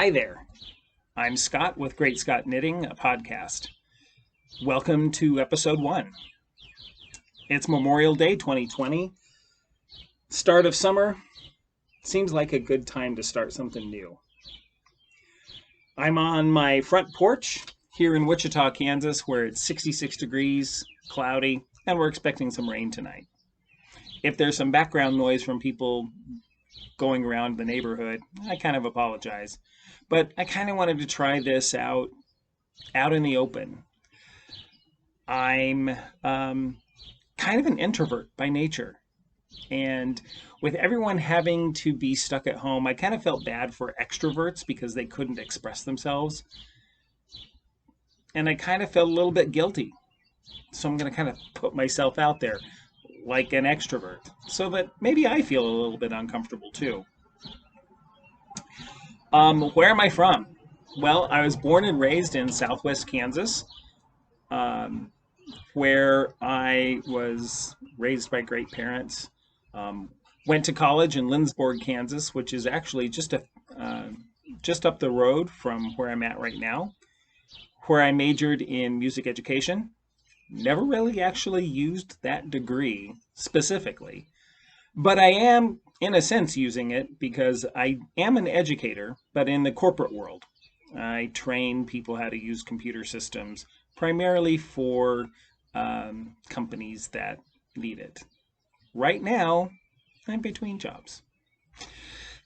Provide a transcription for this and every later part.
Hi there. I'm Scott with GreatScott Knitting, a podcast. Welcome to episode 1. It's Memorial Day 2020. Start of summer. Seems like a good time to start something new. I'm on my front porch here in Wichita, Kansas, where it's 66 degrees, cloudy, and we're expecting some rain tonight. If there's some background noise from people going around the neighborhood, I kind of apologize. But I kind of wanted to try this out in the open. I'm kind of an introvert by nature. And with everyone having to be stuck at home, I kind of felt bad for extroverts because they couldn't express themselves. And I kind of felt a little bit guilty. So I'm going to kind of put myself out there like an extrovert so that maybe I feel a little bit uncomfortable too. Where am I from? Well, I was born and raised in Southwest Kansas, where I was raised by great parents. Went to college in Lindsborg, Kansas, which is actually just up the road from where I'm at right now, where I majored in music education. Never really actually used that degree specifically, but I am, in a sense, using it because I am an educator, but in the corporate world. I train people how to use computer systems, primarily for companies that need it. Right now, I'm between jobs.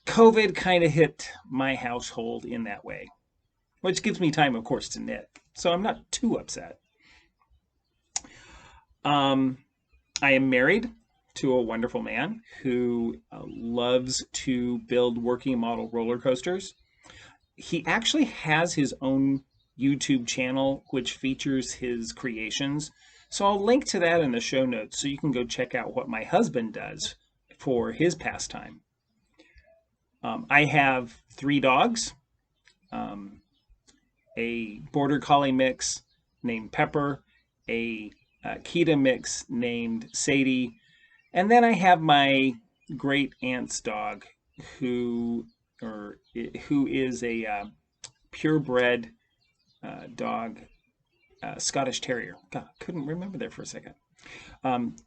COVID kind of hit my household in that way, which gives me time, of course, to knit. So I'm not too upset. I am married to a wonderful man who loves to build working model roller coasters. He actually has his own YouTube channel which features his creations. So I'll link to that in the show notes so you can go check out what my husband does for his pastime. I have 3 dogs, a Border Collie mix named Pepper, a Kita mix named Sadie, and then I have my great aunt's dog who is a purebred dog, Scottish Terrier. God, couldn't remember there for a second.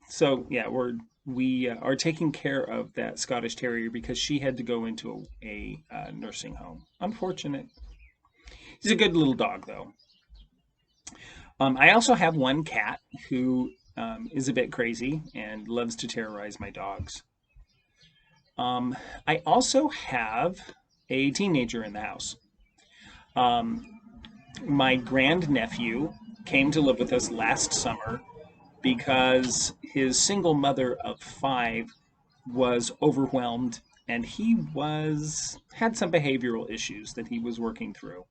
So yeah, we are taking care of that Scottish Terrier because she had to go into a nursing home. Unfortunate. He's a good little dog though. I also have one cat who is a bit crazy and loves to terrorize my dogs. I also have a teenager in the house. My grandnephew came to live with us last summer because his single mother of 5 was overwhelmed and he had some behavioral issues that he was working through.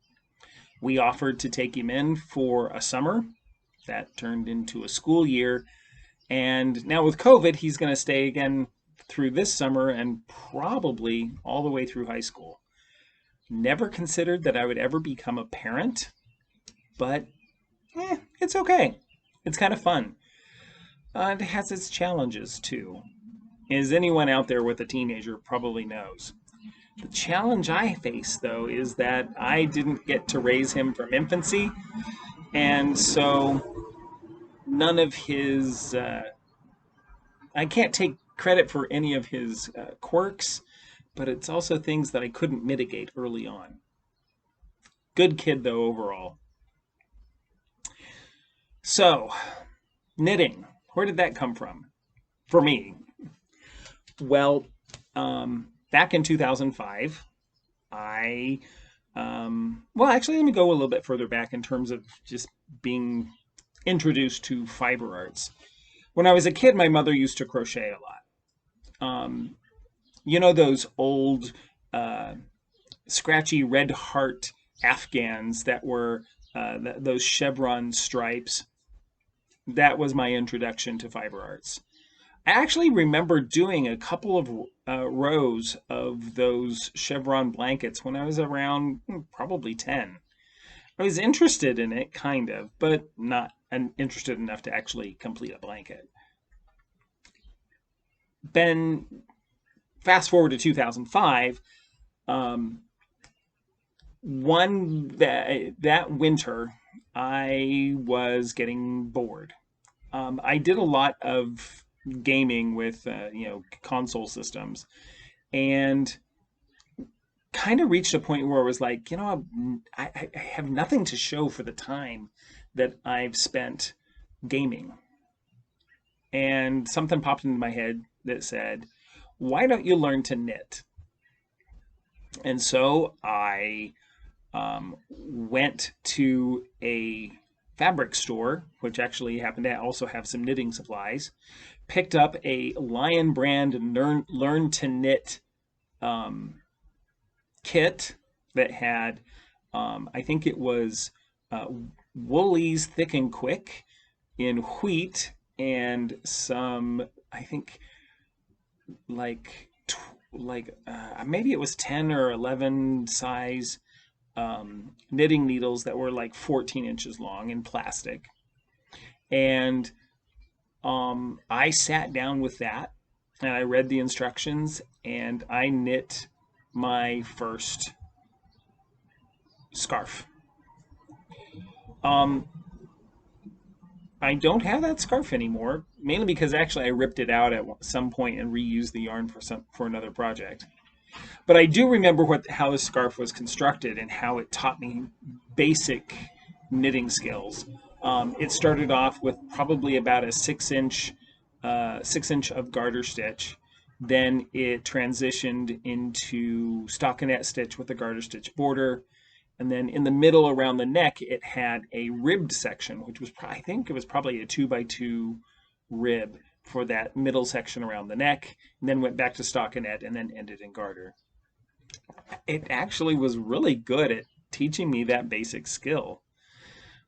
We offered to take him in for a summer. That turned into a school year. And now with COVID, he's going to stay again through this summer and probably all the way through high school. Never considered that I would ever become a parent, but it's okay. It's kind of fun. It has its challenges too. As anyone out there with a teenager probably knows. The challenge I face, though, is that I didn't get to raise him from infancy, and so none of his, I can't take credit for any of his quirks, but it's also things that I couldn't mitigate early on. Good kid, though, overall. So, knitting, where did that come from? For me, well, back in 2005, actually, let me go a little bit further back in terms of just being introduced to fiber arts. When I was a kid, my mother used to crochet a lot. You know those old scratchy red heart Afghans that were those chevron stripes? That was my introduction to fiber arts. I actually remember doing a couple of rows of those chevron blankets when I was around probably 10. I was interested in it, kind of, but not interested enough to actually complete a blanket. Then, fast forward to 2005, that winter, I was getting bored. I did a lot of gaming with console systems, and kind of reached a point where I was like, I have nothing to show for the time that I've spent gaming. And something popped into my head that said, why don't you learn to knit? And so I went to a fabric store, which actually happened to also have some knitting supplies, picked up a Lion Brand Learn to Knit um, kit that had, I think it was uh, Woolies Thick and Quick in wheat and some, I think, like maybe it was 10 or 11 size knitting needles that were like 14 inches long in plastic. And I sat down with that and I read the instructions and I knit my first scarf. Um, I don't have that scarf anymore, mainly because actually I ripped it out at some point and reused the yarn for another project. But I do remember how the scarf was constructed and how it taught me basic knitting skills. It started off with probably about a 6 inch of garter stitch. Then it transitioned into stockinette stitch with a garter stitch border. And then in the middle around the neck, it had a ribbed section, which was, I think it was probably a 2x2 rib for that middle section around the neck, and then went back to stockinette and then ended in garter. It actually was really good at teaching me that basic skill.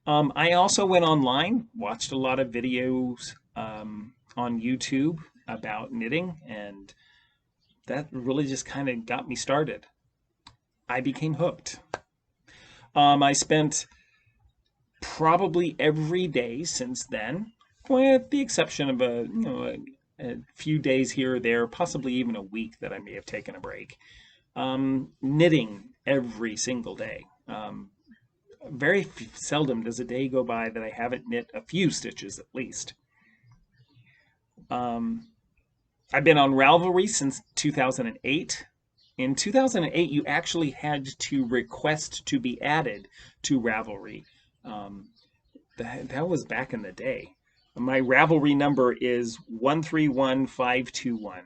I also went online, watched a lot of videos on YouTube about knitting, and that really just kind of got me started. I became hooked. I spent probably every day since then, with the exception of a few days here or there, possibly even a week that I may have taken a break. Knitting every single day. Very seldom does a day go by that I haven't knit a few stitches at least. I've been on Ravelry since 2008. In 2008, you actually had to request to be added to Ravelry. That was back in the day. My Ravelry number is 131521.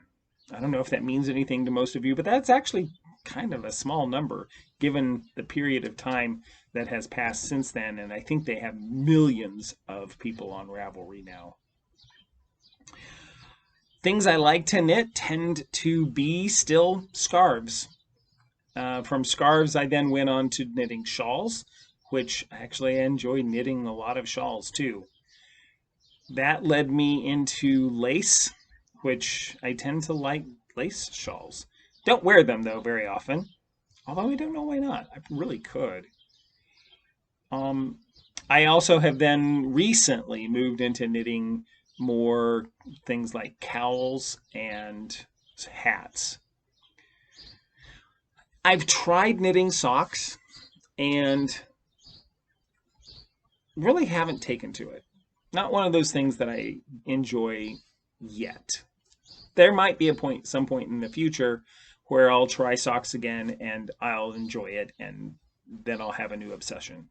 I don't know if that means anything to most of you, but that's actually kind of a small number given the period of time that has passed since then. And I think they have millions of people on Ravelry now. Things I like to knit tend to be still scarves. From scarves, I then went on to knitting shawls, which actually I enjoy knitting a lot of shawls too. That led me into lace, which I tend to like lace shawls. Don't wear them though very often, although I don't know why not. I really could. Um, I also have then recently moved into knitting more things like cowls and hats. I've tried knitting socks and really haven't taken to it. Not one of those things that I enjoy yet. There might be some point in the future where I'll try socks again and I'll enjoy it, and then I'll have a new obsession.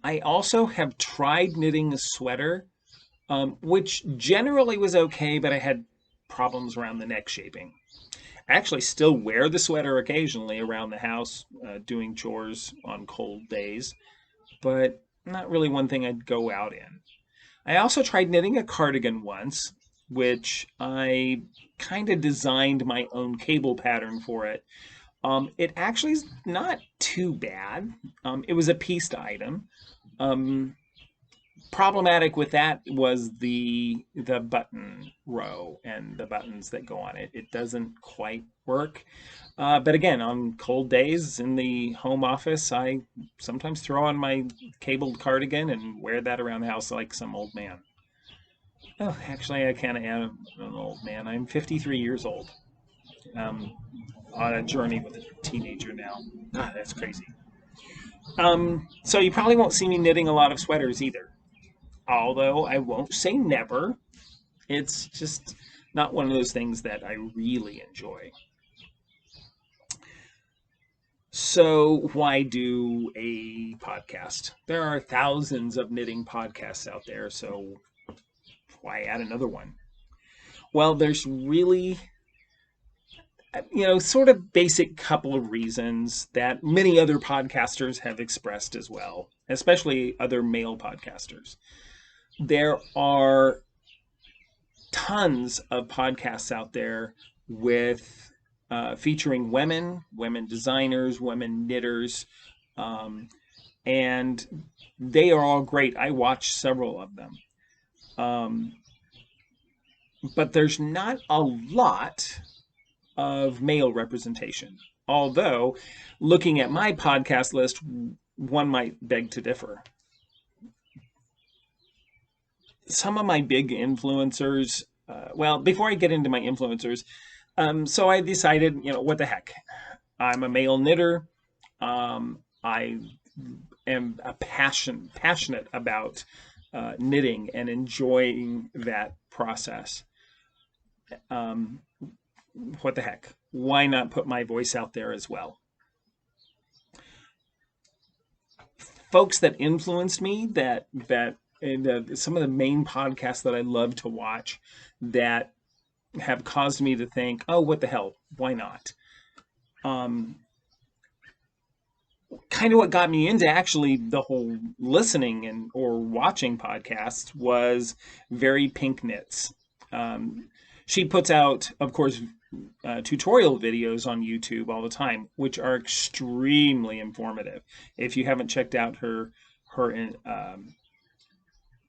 I also have tried knitting a sweater, which generally was okay, but I had problems around the neck shaping. I actually still wear the sweater occasionally around the house, doing chores on cold days, but not really one thing I'd go out in. I also tried knitting a cardigan once, which I kind of designed my own cable pattern for it. It actually is not too bad. It was a pieced item. Problematic with that was the button row and the buttons that go on it. It doesn't quite work. But again, on cold days in the home office, I sometimes throw on my cabled cardigan and wear that around the house like some old man. Oh, actually, I kind of am an old man. I'm 53 years old. on a journey with a teenager now. God, that's crazy. So you probably won't see me knitting a lot of sweaters either. Although I won't say never. It's just not one of those things that I really enjoy. So why do a podcast? There are thousands of knitting podcasts out there, so why add another one? Well, there's really, sort of basic couple of reasons that many other podcasters have expressed as well, especially other male podcasters. There are tons of podcasts out there with featuring women designers, women knitters, and they are all great. I watch several of them. But there's not a lot of male representation. Although, looking at my podcast list, one might beg to differ. Some of my big influencers, before I get into my influencers, so I decided, what the heck? I'm a male knitter. I am passionate about knitting and enjoying that process. What the heck? Why not put my voice out there as well? Folks that influenced me, and some of the main podcasts that I love to watch that have caused me to think, oh, what the hell? Why not? Kind of what got me into actually the whole listening or watching podcasts was Very Pink Knits. She puts out, of course, tutorial videos on YouTube all the time, which are extremely informative. If you haven't checked out her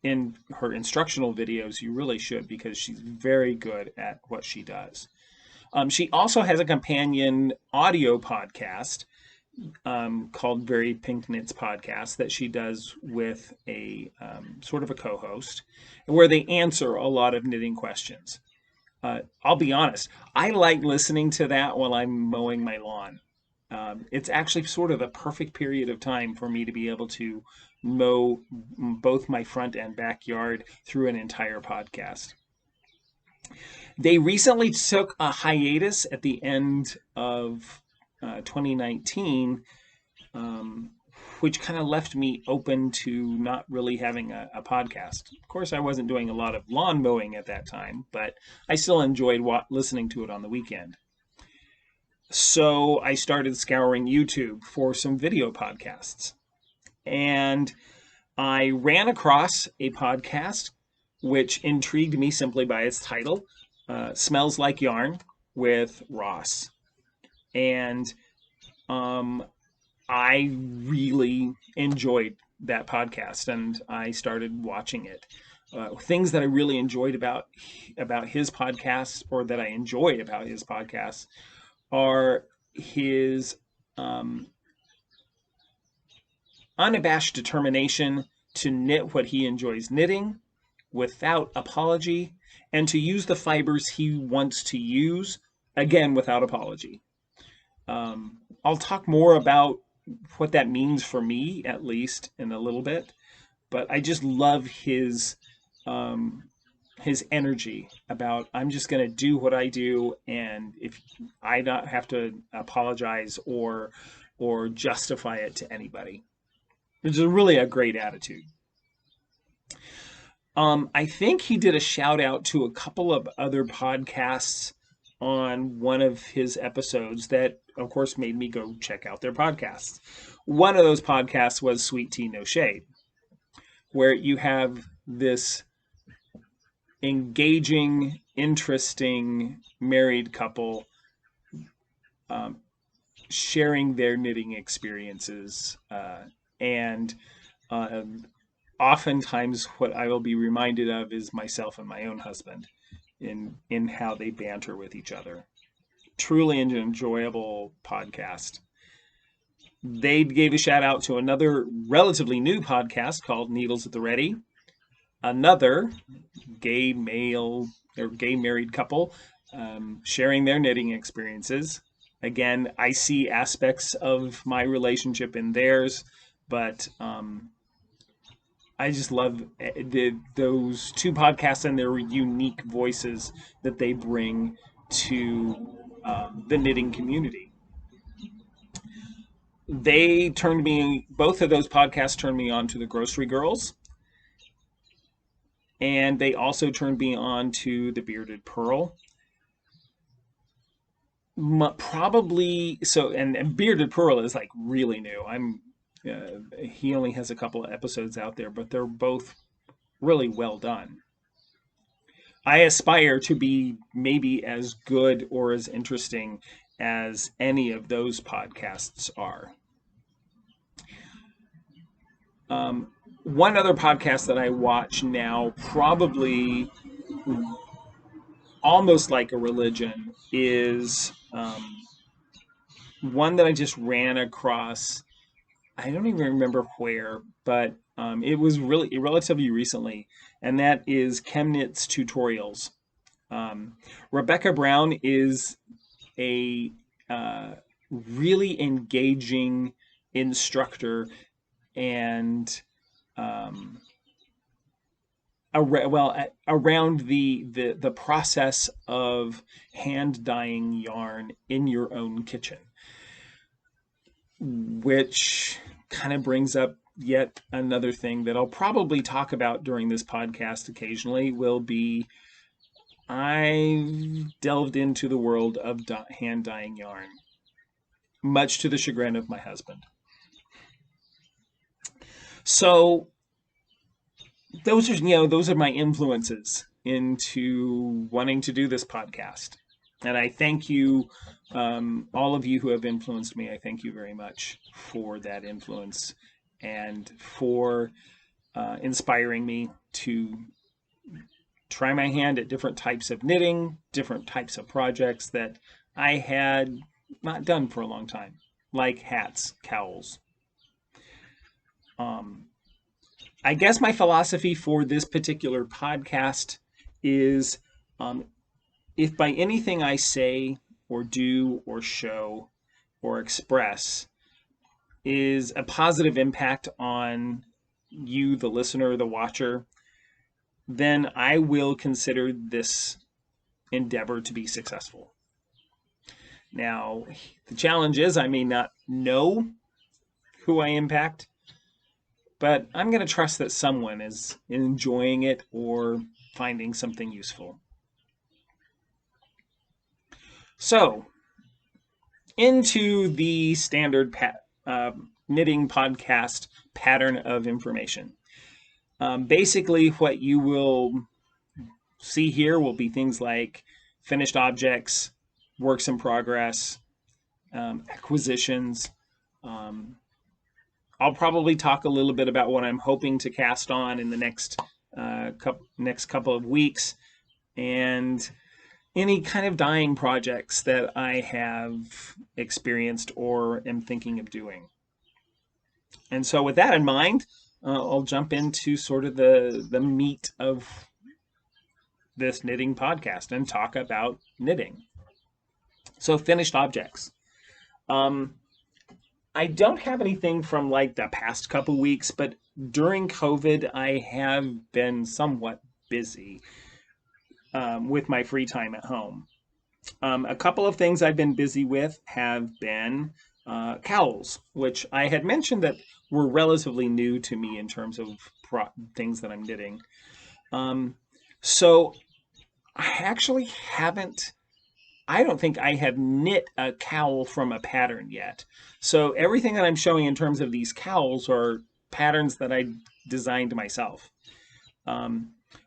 instructional videos, you really should, because she's very good at what she does. She also has a companion audio podcast called Very Pink Knits Podcast that she does with a sort of a co-host, where they answer a lot of knitting questions. I'll be honest, I like listening to that while I'm mowing my lawn. It's actually sort of the perfect period of time for me to be able to mow both my front and backyard through an entire podcast. They recently took a hiatus at the end of 2019, which kind of left me open to not really having a podcast. Of course, I wasn't doing a lot of lawn mowing at that time, but I still enjoyed listening to it on the weekend. So I started scouring YouTube for some video podcasts. And I ran across a podcast which intrigued me simply by its title, Smells Like Yarn, with Ross. And I really enjoyed that podcast, and I started watching it. Things that I really enjoyed about his podcast, or that I enjoy about his podcast, are his unabashed determination to knit what he enjoys knitting without apology, and to use the fibers he wants to use, again, without apology. I'll talk more about what that means for me, at least, in a little bit, but I just love his energy about, I'm just going to do what I do, and if I not have to apologize or justify it to anybody. It's really a great attitude. I think he did a shout out to a couple of other podcasts on one of his episodes that, of course, made me go check out their podcasts. One of those podcasts was Sweet Tea No Shade, where you have this engaging, interesting married couple sharing their knitting experiences, and oftentimes what I will be reminded of is myself and my own husband in how they banter with each other. Truly an enjoyable podcast. They gave a shout out to another relatively new podcast called Needles at the Ready. Another gay married couple sharing their knitting experiences. Again, I see aspects of my relationship in theirs, but I just love those two podcasts and their unique voices that they bring to the knitting community. Both of those podcasts turned me on to the Grocery Girls, and they also turned me on to the Bearded Pearl. Probably so, and Bearded Pearl is like really new. He only has a couple of episodes out there, but they're both really well done. I aspire to be maybe as good or as interesting as any of those podcasts are. One other podcast that I watch now, probably almost like a religion, is one that I just ran across. I don't even remember where, but it was really relatively recently, and that is Chemnitz Tutorials. Rebecca Brown is a really engaging instructor and around the process of hand dyeing yarn in your own kitchen, which kind of brings up yet another thing that I'll probably talk about during this podcast occasionally. Will be I've delved into the world of hand dyeing yarn, much to the chagrin of my husband. So those are my influences into wanting to do this podcast. And I thank you, all of you who have influenced me. I thank you very much for that influence and for inspiring me to try my hand at different types of knitting, different types of projects that I had not done for a long time, like hats, cowls. I guess my philosophy for this particular podcast is if by anything I say or do or show or express is a positive impact on you, the listener, the watcher, then I will consider this endeavor to be successful. Now, the challenge is I may not know who I impact, but I'm going to trust that someone is enjoying it or finding something useful. So, into the standard knitting podcast pattern of information. Basically, what you will see here will be things like finished objects, works in progress, acquisitions. I'll probably talk a little bit about what I'm hoping to cast on in the next couple of weeks, and any kind of dyeing projects that I have experienced or am thinking of doing. And so with that in mind, I'll jump into sort of the meat of this knitting podcast and talk about knitting. So finished objects. I don't have anything from like the past couple weeks, but during COVID, I have been somewhat busy with my free time at home. A couple of things I've been busy with have been cowls, which I had mentioned that were relatively new to me in terms of things that I'm knitting. So I actually haven't, I don't think I have knit a cowl from a pattern yet. So everything that I'm showing in terms of these cowls are patterns that I designed myself.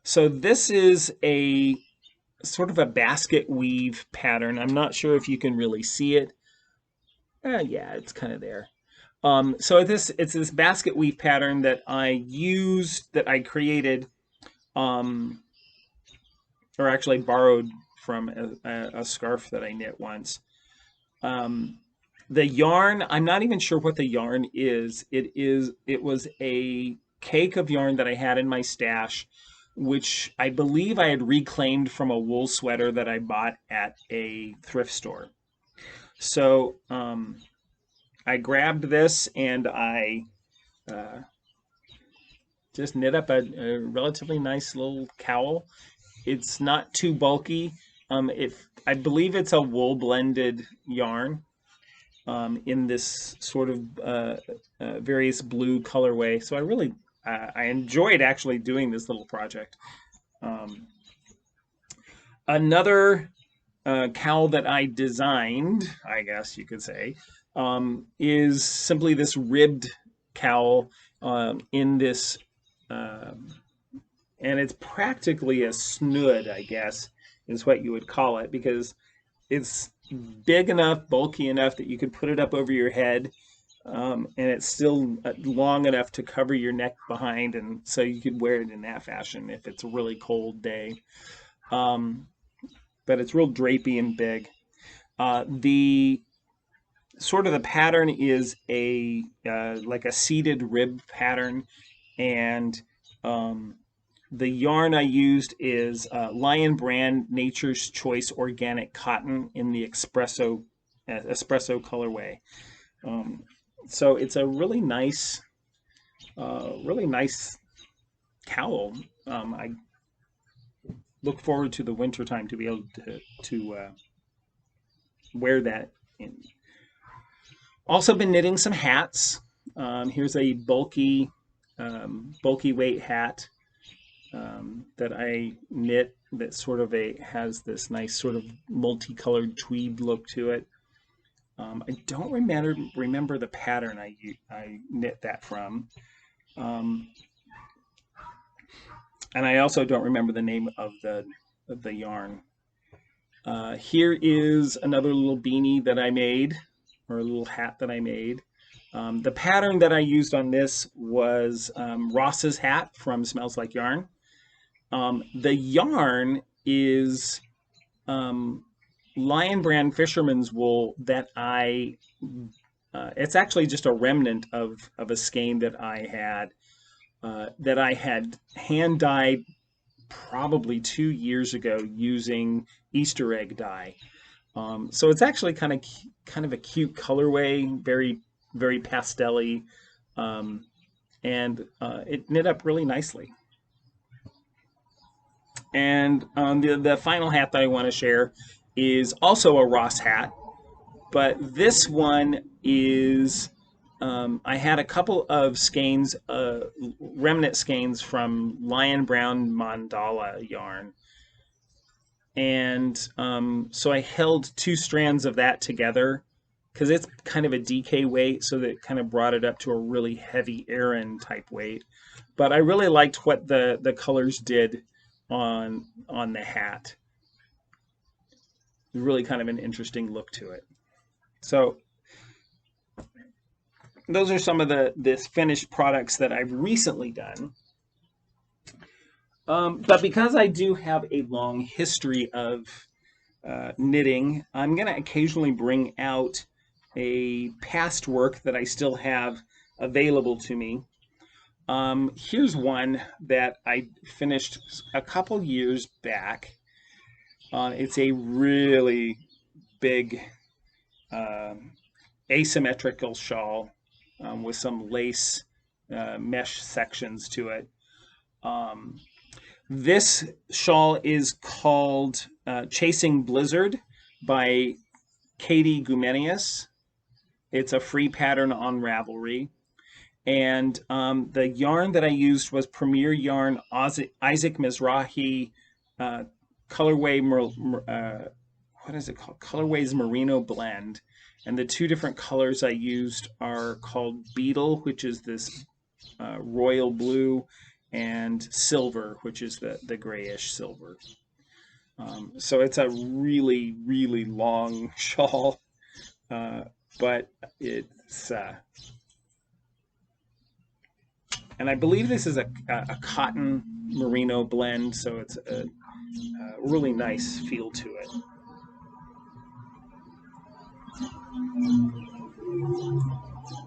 So this is a sort of a basket weave pattern. I'm not sure if you can really see it. Yeah, it's kind of there. So it's this basket weave pattern that I created, or actually borrowed from a scarf that I knit once. The yarn, I'm not even sure what the yarn is. It was a cake of yarn that I had in my stash which I believe I had reclaimed from a wool sweater that I bought at a thrift store. So I grabbed this and I uh, just knit up a relatively nice little cowl. It's not too bulky. If I believe it's a wool blended yarn in this sort of various blue colorway. So I enjoyed actually doing this little project. Um, Another cowl that I designed, I guess you could say, is simply this ribbed cowl in this, um, and it's practically a snood, I guess, is what you would call it, because it's big enough, bulky enough that you could put it up over your head, and it's still long enough to cover your neck behind, and so you could wear it in that fashion if it's a really cold day. Um, but it's real drapey and big. The sort of the pattern is a like a seated rib pattern, and um, the yarn I used is Lion Brand Nature's Choice Organic Cotton in the espresso colorway. Um, so it's a really nice cowl. I look forward to the winter time to be able to wear that. In. Also been knitting some hats. Here's a bulky weight hat that I knit that sort of has this nice sort of multicolored tweed look to it. I don't remember the pattern I knit that from, um, and I also don't remember the name of the yarn. Here is another little beanie that I made, or a little hat that I made. The pattern that I used on this was Ross's hat from Smells Like Yarn. The yarn is Lion Brand Fisherman's Wool that it's actually just a remnant of a skein that I had hand dyed probably 2 years ago using Easter egg dye. So it's actually kind of a cute colorway, very pastel-y, and it knit up really nicely. And the final hat that I want to share is also a Ross hat, but this one is I had a couple of skeins, remnant skeins from Lion Brown Mandala yarn. And so I held two strands of that together because it's kind of a DK weight, so that it kind of brought it up to a really heavy Aran type weight. But I really liked what the colors did on the hat. It was really kind of an interesting look to it. So those are some of this finished products that I've recently done. But because I do have a long history of knitting, I'm going to occasionally bring out a past work that I still have available to me. Here's one that I finished a couple years back. It's a really big asymmetrical shawl with some lace mesh sections to it. This shawl is called Chasing Blizzard by Katie Gumenius. It's a free pattern on Ravelry. And the yarn that I used was Premier Yarn Isaac Mizrahi colorway, what is it called? Colorways Merino Blend. And the two different colors I used are called Beetle, which is this royal blue, and Silver, which is the grayish silver. So it's a really, really long shawl, but it's, and I believe this is a cotton merino blend, so it's a really nice feel to it.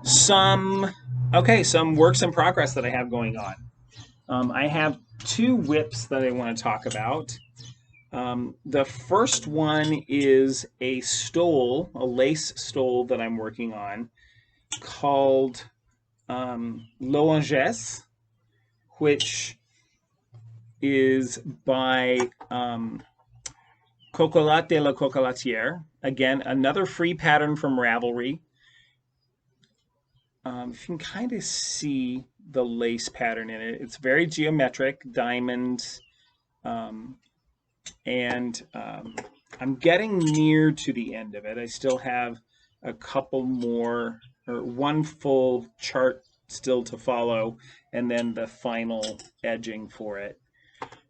Some works in progress that I have going on. I have two whips that I want to talk about. The first one is a stole, a lace stole that I'm working on called L'Oranges, which is by Cocolat de la Cocolatière. Again, another free pattern from Ravelry. If you can kind of see the lace pattern in it, it's very geometric, diamonds, and I'm getting near to the end of it. I still have a couple more, or one full chart still to follow, and then the final edging for it.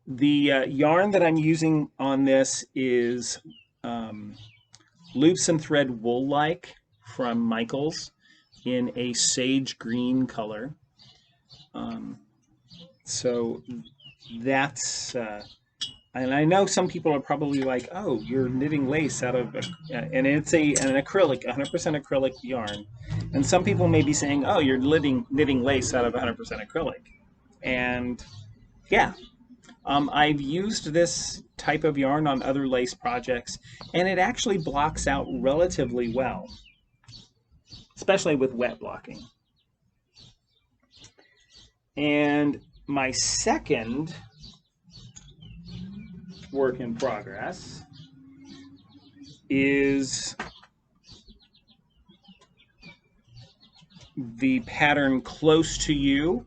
The yarn that I'm using on this is Loops and Thread Wool-like from Michaels in a sage green color. So that's, and I know some people are probably like, oh, you're knitting lace out of, and it's an acrylic, 100% acrylic yarn. And some people may be saying, oh, you're knitting lace out of 100% acrylic. And yeah, I've used this type of yarn on other lace projects, and it actually blocks out relatively well, especially with wet blocking. And my second work in progress is the pattern Close to You.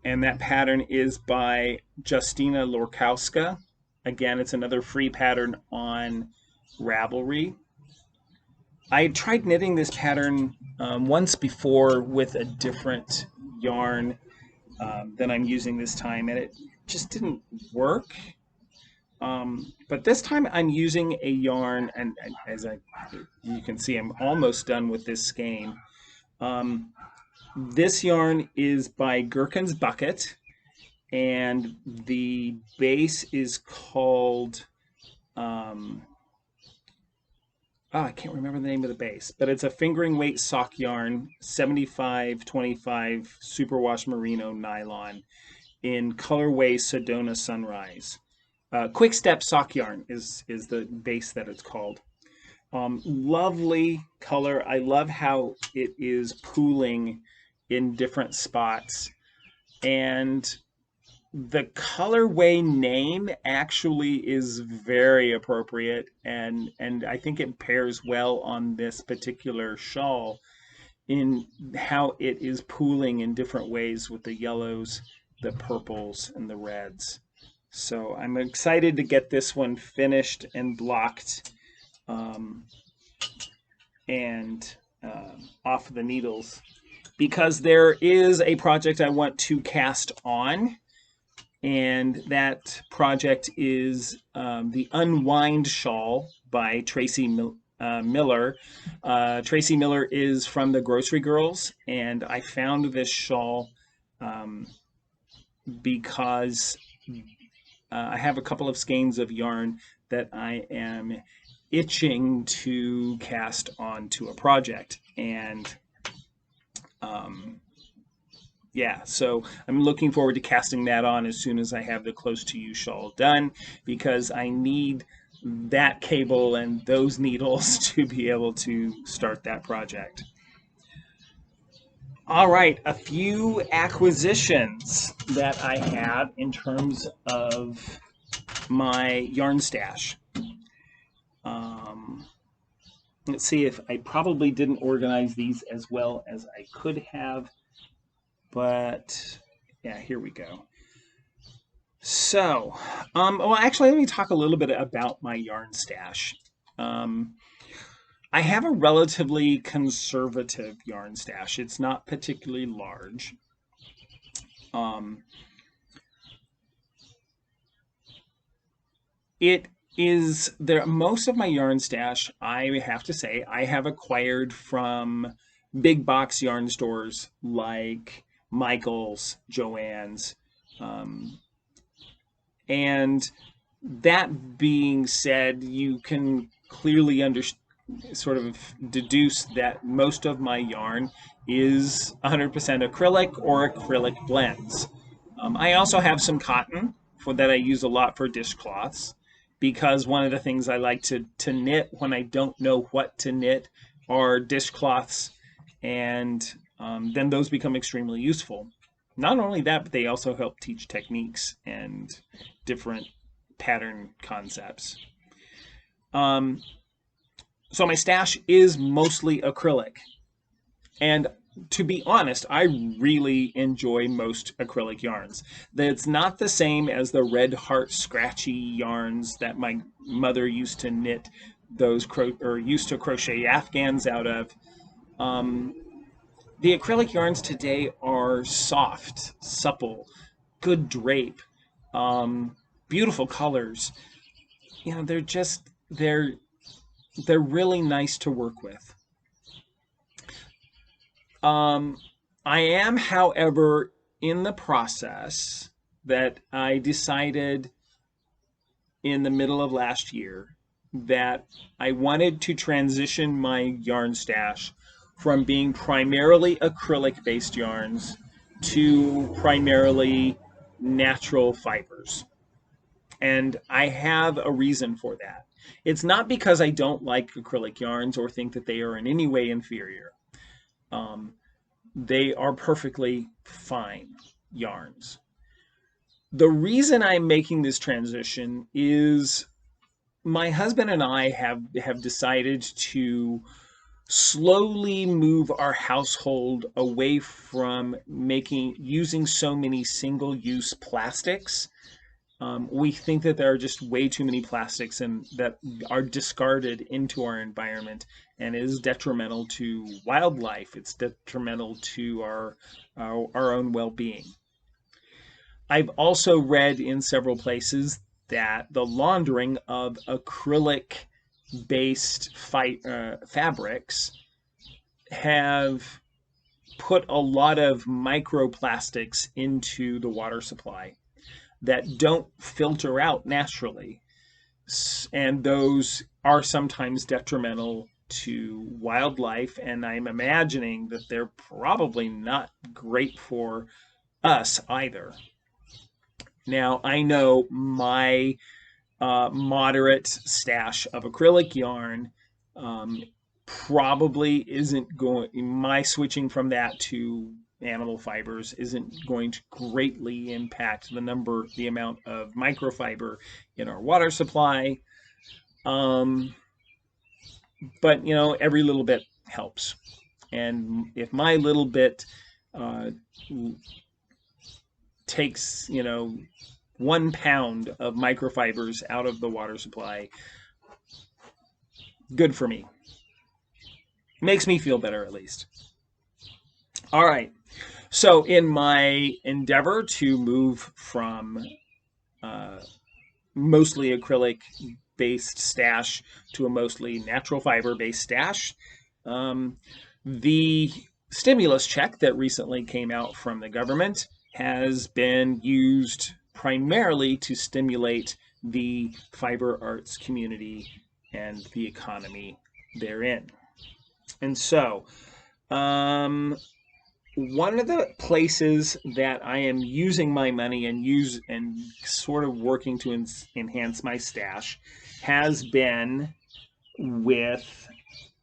And that pattern is by Justina Lorkowska. Again, it's another free pattern on Ravelry. I tried knitting this pattern once before with a different yarn than I'm using this time, and it just didn't work. But this time I'm using a yarn, and as you can see, I'm almost done with this skein. This yarn is by Gherkin's Bucket, and the base is called, I can't remember the name of the base, but it's a fingering weight sock yarn, 75-25 superwash merino nylon in colorway Sedona Sunrise. Quick Step sock yarn is the base that it's called. Lovely color. I love how it is pooling in different spots, and the colorway name actually is very appropriate, and I think it pairs well on this particular shawl in how it is pooling in different ways with the yellows, the purples, and the reds. So I'm excited to get this one finished and blocked and off the needles, because there is a project I want to cast on, and that project is the Unwind Shawl by Tracy Miller. Tracy Miller is from the Grocery Girls, and I found this shawl because I have a couple of skeins of yarn that I am itching to cast onto a project, and yeah, so I'm looking forward to casting that on as soon as I have the Close to You shawl done, because I need that cable and those needles to be able to start that project. All right, a few acquisitions that I have in terms of my yarn stash. Let's see, if I probably didn't organize these as well as I could have, but yeah, here we go. So, well, actually, let me talk a little bit about my yarn stash. I have a relatively conservative yarn stash. It's not particularly large. It is there. Most of my yarn stash, I have to say, I have acquired from big box yarn stores like Michaels, Joann's, and that being said, you can clearly sort of deduce that most of my yarn is 100% acrylic or acrylic blends. I also have some cotton that I use a lot for dishcloths, because one of the things I like to knit when I don't know what to knit are dishcloths, and then those become extremely useful. Not only that, but they also help teach techniques and different pattern concepts. Um, so my stash is mostly acrylic. And to be honest, I really enjoy most acrylic yarns. It's not the same as the red heart scratchy yarns that my mother used to knit used to crochet afghans out of. Um, the acrylic yarns today are soft, supple, good drape, um, beautiful colors. You know, they're really nice to work with. Um, I am, however, in the process that I decided in the middle of last year that I wanted to transition my yarn stash from being primarily acrylic based yarns to primarily natural fibers. And I have a reason for that. It's not because I don't like acrylic yarns or think that they are in any way inferior. Um, they are perfectly fine yarns. The reason I'm making this transition is my husband and I have decided to slowly move our household away from using so many single-use plastics. We think that there are just way too many plastics and that are discarded into our environment and is detrimental to wildlife. It's detrimental to our own well-being. I've also read in several places that the laundering of acrylic-based fabrics have put a lot of microplastics into the water supply that don't filter out naturally. And those are sometimes detrimental to wildlife. And I'm imagining that they're probably not great for us either. Now, I know my moderate stash of acrylic yarn probably isn't going, my switching from that to animal fibers isn't going to greatly impact the amount of microfiber in our water supply. Um, but, you know, every little bit helps. And if my little bit uh, takes, 1 pound of microfibers out of the water supply, good for me. Makes me feel better, at least. All right. So, in my endeavor to move from uh, mostly acrylic based stash to a mostly natural fiber based stash, the stimulus check that recently came out from the government has been used primarily to stimulate the fiber arts community and the economy therein. And so, one of the places that I am using my money and sort of working to enhance my stash has been with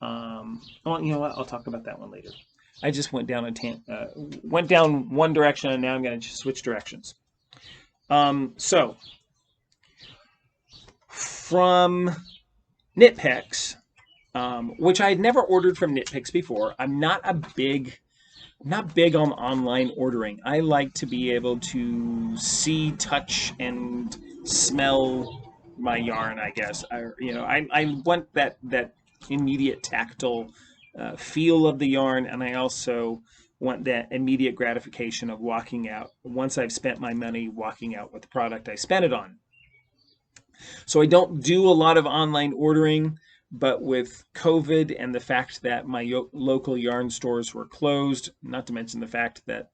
well, you know what? I'll talk about that one later. I just went down went down one direction and now I'm going to switch directions. So from Knit Picks, which I had never ordered from Knit Picks before. I'm not big on online ordering. I like to be able to see, touch, and smell my yarn, I guess. I want that immediate tactile feel of the yarn, and I also want that immediate gratification of walking out, once I've spent my money, walking out with the product I spent it on. So I don't do a lot of online ordering, but with COVID and the fact that my local yarn stores were closed, not to mention the fact that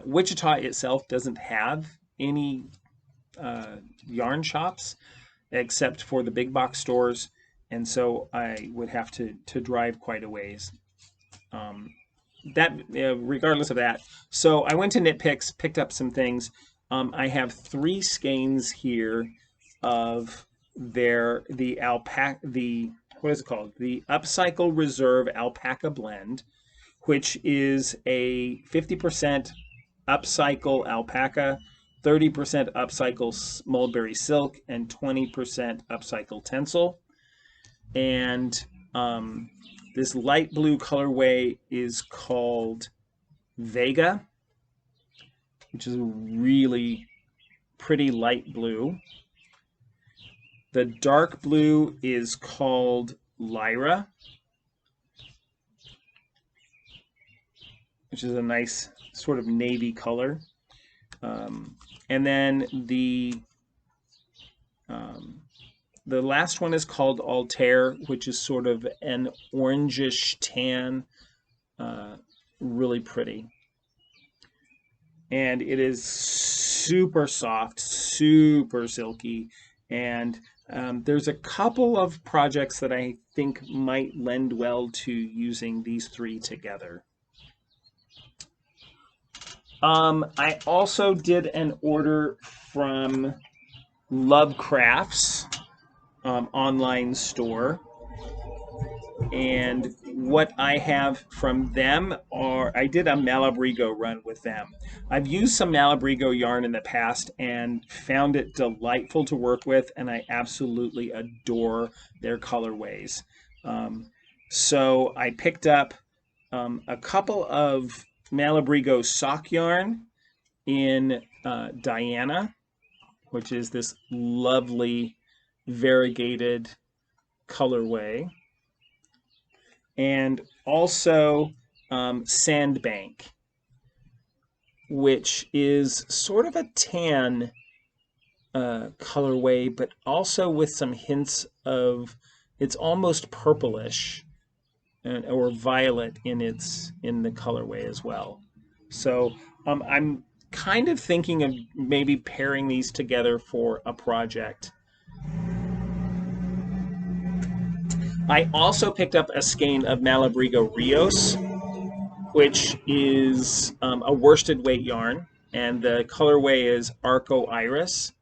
Wichita itself doesn't have any yarn shops except for the big box stores, and so I would have to drive quite a ways. Um, regardless of that, so I went to Knitpicks, picked up some things. I have 3 skeins here of the alpaca, the what is it called? The Upcycle Reserve Alpaca Blend, which is a 50% upcycle alpaca, 30% upcycle mulberry silk, and 20% upcycle tencel. And this light blue colorway is called Vega, which is a really pretty light blue. The dark blue is called Lyra, which is a nice sort of navy color. And then the last one is called Altair, which is sort of an orangish tan, really pretty. And it is super soft, super silky, and there's a couple of projects that I think might lend well to using these 3 together. I also did an order from Lovecrafts online store, and what I have from them are, I did a Malabrigo run with them. I've used some Malabrigo yarn in the past and found it delightful to work with, and I absolutely adore their colorways. So I picked up a couple of Malabrigo sock yarn in Diana, which is this lovely variegated colorway, and also Sandbank, which is sort of a tan colorway, but also with some hints of, it's almost purplish or violet in the colorway as well. So I'm kind of thinking of maybe pairing these together for a project. I also picked up a skein of Malabrigo Rios, which is a worsted weight yarn, and the colorway is Arco Iris.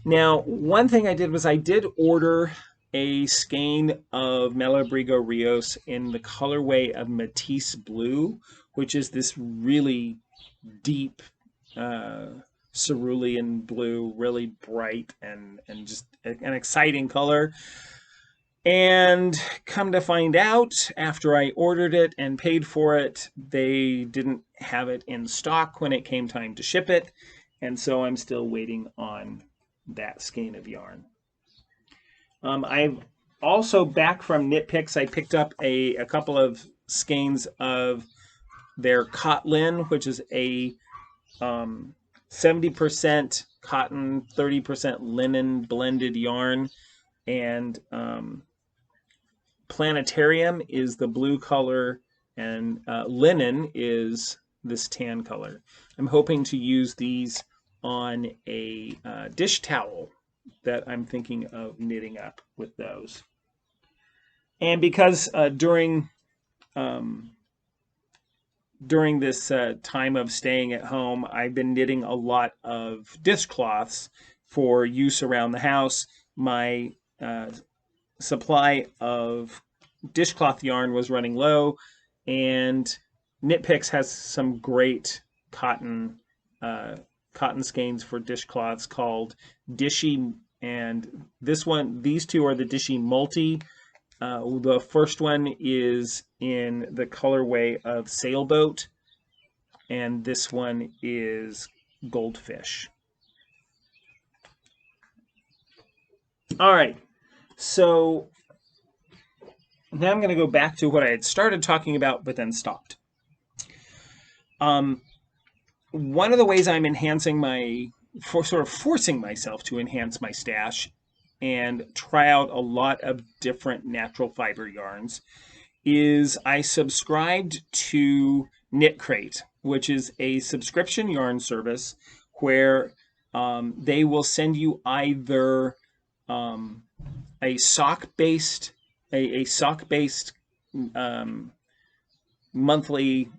Now, one thing I did was I did order a skein of Malabrigo Rios in the colorway of Matisse Blue, which is this really deep cerulean blue, really bright and just an exciting color. And come to find out, after I ordered it and paid for it, they didn't have it in stock when it came time to ship it. And so I'm still waiting on that skein of yarn. I've also, back from Knitpicks, I picked up a couple of skeins of their Cotlin, which is a 70% cotton, 30% linen blended yarn. And Planetarium is the blue color, and Linen is this tan color. I'm hoping to use these on a dish towel that I'm thinking of knitting up with those. And because during this time of staying at home, I've been knitting a lot of dishcloths for use around the house. My supply of dishcloth yarn was running low, and Knitpicks has some great cotton skeins for dishcloths called Dishy, and these two are the Dishy Multi. The first one is in the colorway of Sailboat, and this one is Goldfish. All right, so now I'm going to go back to what I had started talking about but then stopped. One of the ways I'm forcing myself to enhance my stash and try out a lot of different natural fiber yarns is I subscribed to Knit Crate, which is a subscription yarn service where they will send you either a sock-based monthly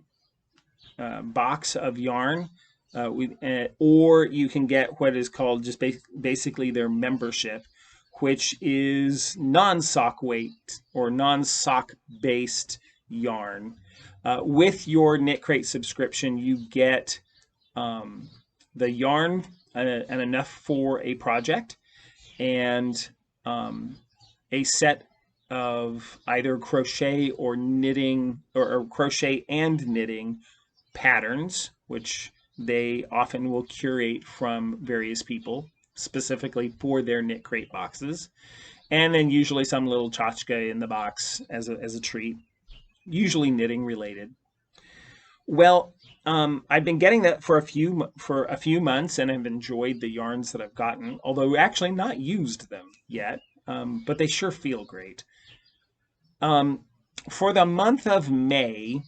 box of yarn, or you can get what is called just basically their membership, which is non-sock weight or non-sock based yarn. With your Knit Crate subscription, you get the yarn and enough for a project, and a set of either crochet or knitting, or crochet and knitting patterns, which they often will curate from various people specifically for their Knit Crate boxes. And then usually some little tchotchke in the box as a treat, usually knitting related. Well, I've been getting that for a few months, and I've enjoyed the yarns that I've gotten, although actually not used them yet, but they sure feel great. For the month of May,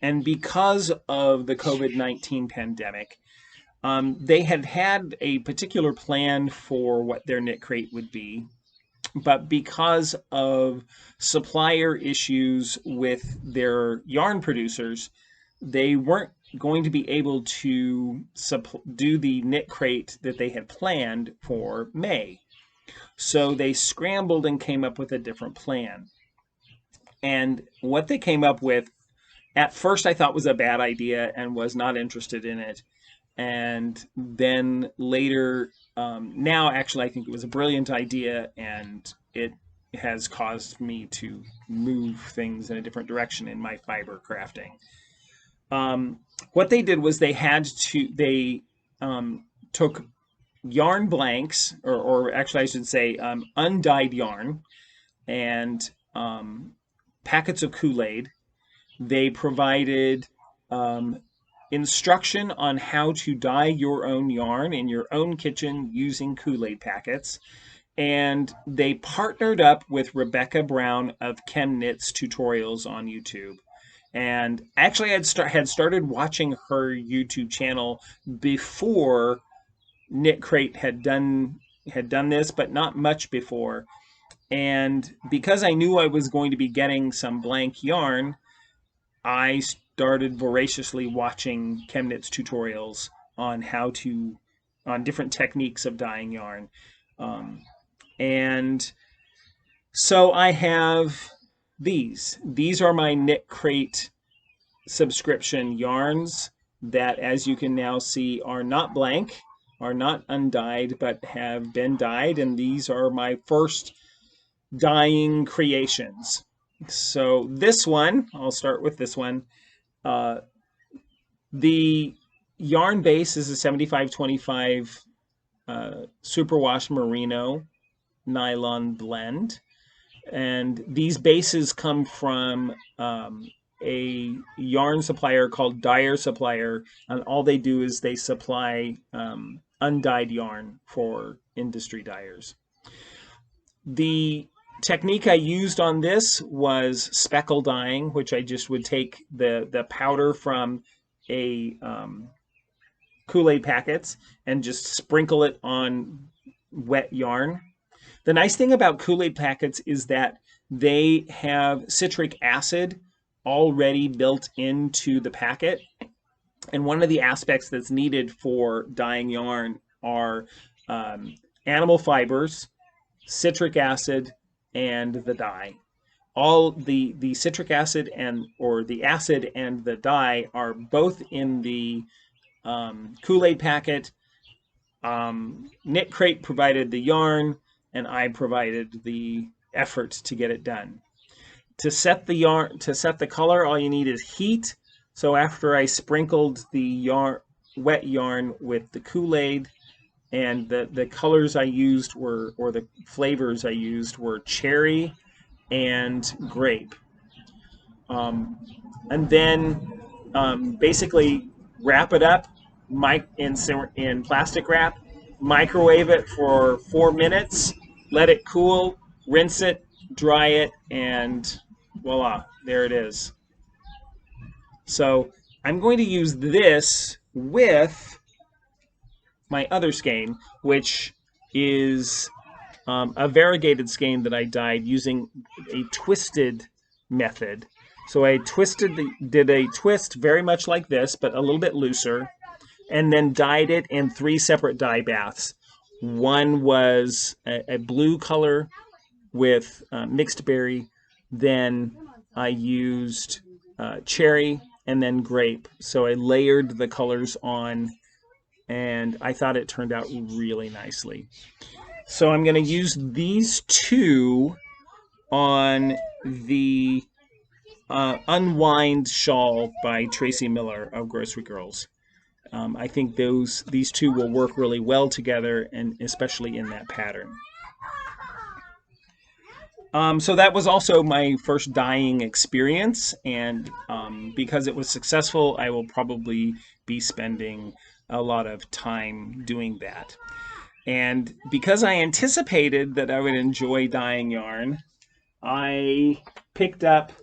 and because of the COVID-19 pandemic, they had a particular plan for what their Knit Crate would be, but because of supplier issues with their yarn producers, they weren't going to be able to do the Knit Crate that they had planned for May. So they scrambled and came up with a different plan. And what they came up with, at first I thought was a bad idea and was not interested in it. And then later, now actually I think it was a brilliant idea, and it has caused me to move things in a different direction in my fiber crafting. What they did was they took yarn blanks, or actually I should say undyed yarn, and packets of Kool-Aid. They provided instruction on how to dye your own yarn in your own kitchen using Kool-Aid packets. And they partnered up with Rebecca Brown of ChemKnits Tutorials on YouTube. And actually I had started watching her YouTube channel before Knit Crate had done this, but not much before. And because I knew I was going to be getting some blank yarn, I started voraciously watching ChemKnits tutorials on on different techniques of dyeing yarn. And so I have these. These are my Knit Crate subscription yarns that, as you can now see, are not blank, are not undyed, but have been dyed. And these are my first dyeing creations. So this one, I'll start with this one. The yarn base is a 75-25 superwash merino nylon blend, and these bases come from a yarn supplier called Dyer Supplier, and all they do is they supply undyed yarn for industry dyers. The technique I used on this was speckle dyeing, which I just would take the powder from a Kool-Aid packets and just sprinkle it on wet yarn. The nice thing about Kool-Aid packets is that they have citric acid already built into the packet. And one of the aspects that's needed for dyeing yarn are animal fibers, citric acid, and the dye. All the citric acid or the acid and the dye are both in the Kool-Aid packet. Knit Crate provided the yarn, and I provided the effort to get it done. To set the color, all you need is heat. So after I sprinkled the wet yarn with the Kool-Aid, and the colors I used or the flavors I used were cherry and grape. And then basically wrap it up in plastic wrap, microwave it for 4 minutes, let it cool, rinse it, dry it, and voila, there it is. So I'm going to use this with my other skein, which is a variegated skein that I dyed using a twisted method. So I did a twist very much like this, but a little bit looser, and then dyed it in 3 separate dye baths. One was a blue color with mixed berry. Then I used cherry and then grape. So I layered the colors on, and I thought it turned out really nicely. So I'm going to use these two on the Unwind Shawl by Tracy Miller of Grocery Girls. I think these two will work really well together, and especially in that pattern. So that was also my first dyeing experience, and because it was successful, I will probably be spending a lot of time doing that. And because I anticipated that I would enjoy dyeing yarn, I picked up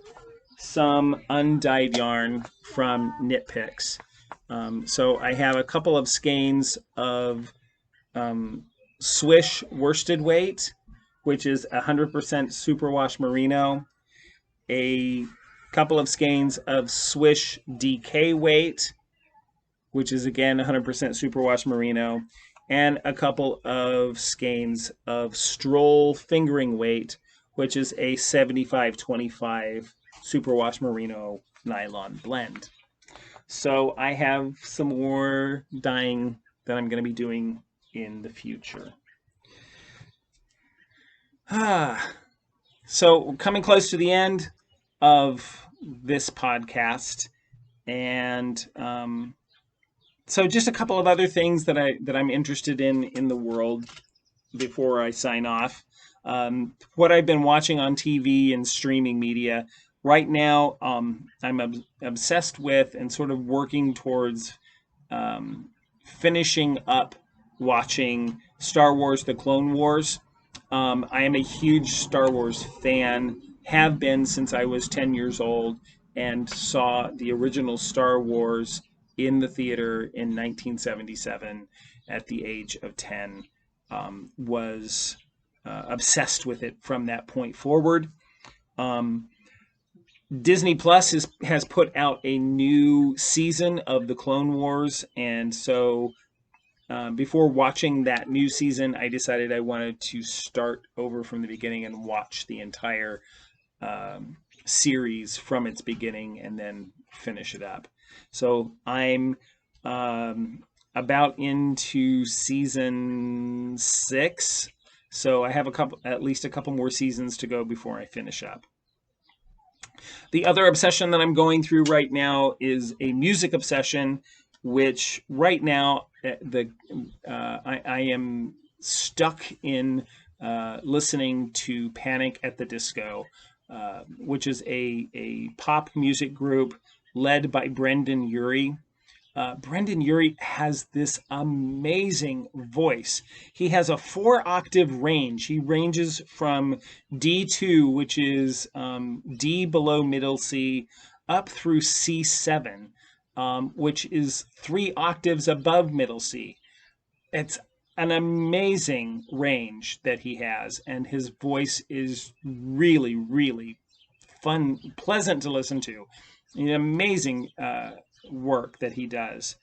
some undyed yarn from Knit Picks. So I have a couple of skeins of Swish worsted weight, which is 100% superwash merino, a couple of skeins of Swish DK weight, which is again 100% superwash merino, and a couple of skeins of Stroll fingering weight, which is a 75-25 superwash merino nylon blend. So I have some more dyeing that I'm going to be doing in the future. So coming close to the end of this podcast, and so just a couple of other things that I'm interested in the world before I sign off. What I've been watching on TV and streaming media right now, I'm obsessed with and sort of working towards finishing up watching Star Wars: The Clone Wars. I am a huge Star Wars fan, have been since I was 10 years old, and saw the original Star Wars in the theater in 1977 at the age of 10. Was obsessed with it from that point forward. Disney Plus has put out a new season of the Clone Wars, and so before watching that new season, I decided I wanted to start over from the beginning and watch the entire series from its beginning and then finish it up. So I'm about into season 6. So I have at least a couple more seasons to go before I finish up. The other obsession that I'm going through right now is a music obsession, which right now I am stuck in listening to Panic at the Disco, which is a pop music group led by Brendan Urie. Brendan Urie has this amazing voice. He has a 4-octave range. He ranges from D2, which is D below middle C, up through C7, which is 3 octaves above middle C. It's an amazing range that he has, and his voice is really, really fun, pleasant to listen to. An amazing work that he does.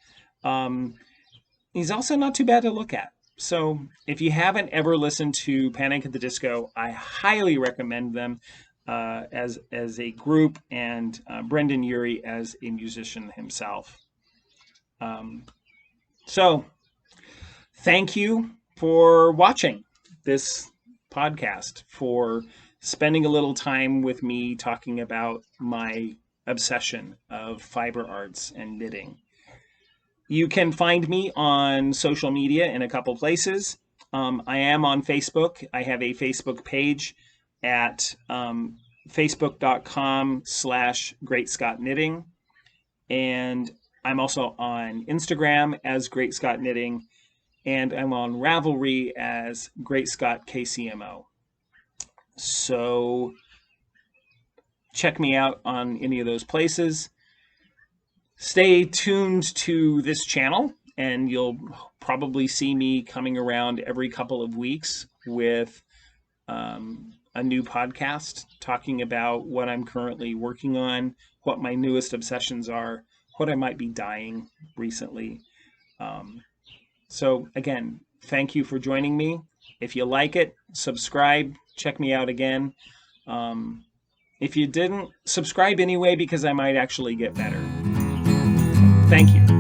He's also not too bad to look at. So if you haven't ever listened to Panic at the Disco, I highly recommend them as a group, and Brendan Urie as a musician himself. So thank you for watching this podcast, for spending a little time with me talking about my obsession of fiber arts and knitting. You can find me on social media in a couple places. I am on Facebook. I have a Facebook page at facebook.com/GreatScottKnitting. And I'm also on Instagram as GreatScott Knitting. And I'm on Ravelry as GreatScott KCMO. So check me out on any of those places. Stay tuned to this channel, and you'll probably see me coming around every couple of weeks with a a new podcast talking about what I'm currently working on, what my newest obsessions are, what I might be dying recently. So again, thank you for joining me. If you like it, subscribe, check me out again. If you didn't, subscribe anyway because I might actually get better. Thank you.